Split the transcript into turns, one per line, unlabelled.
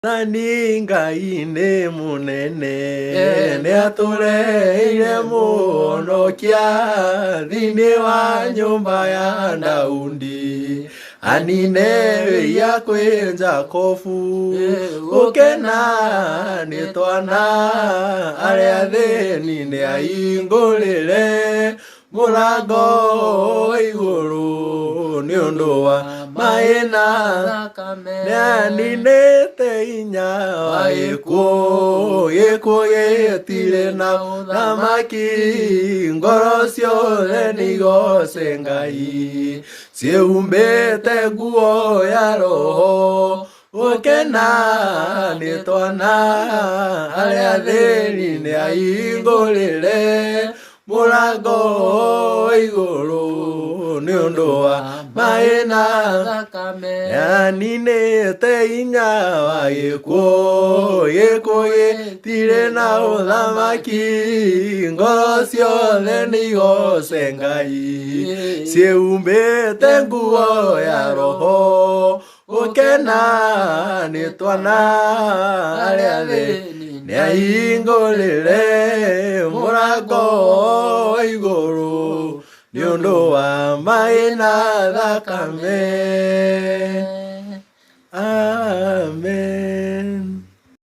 Nani Ngai nĩ mũnene nĩatũreheire mũhonokia thĩinĩ wa nyũmba ya Daudi, anine wĩira kwĩ Jakobu, gũkena nĩ twana arĩa athĩni nĩahingũrĩre mũrango wa igũrũ nĩ ũndũ wa maĩ na thakame, nĩaninĩte hinya wa gĩkuũ gĩtirĩ na ũthamaki, ngoro ciothe nĩigoce Ngai, ciĩhumbĩte nguo ya roho, gũkena nĩ twana arĩa athĩni nĩahingũrĩre mũrango wa igũrũ nĩ ũndũ wa maĩ na thakame, nĩaninĩte hinya wa gĩkuũ gĩtirĩ na ũthamaki, ngoro ciothe nĩigoce Ngai, ciĩhumbĩte nguo ya roho, gũkena nĩ twana arĩa athĩni nĩahingũrĩre mũrango wa igũrũ nĩ ũndũ wa maĩ na thakame. Amen.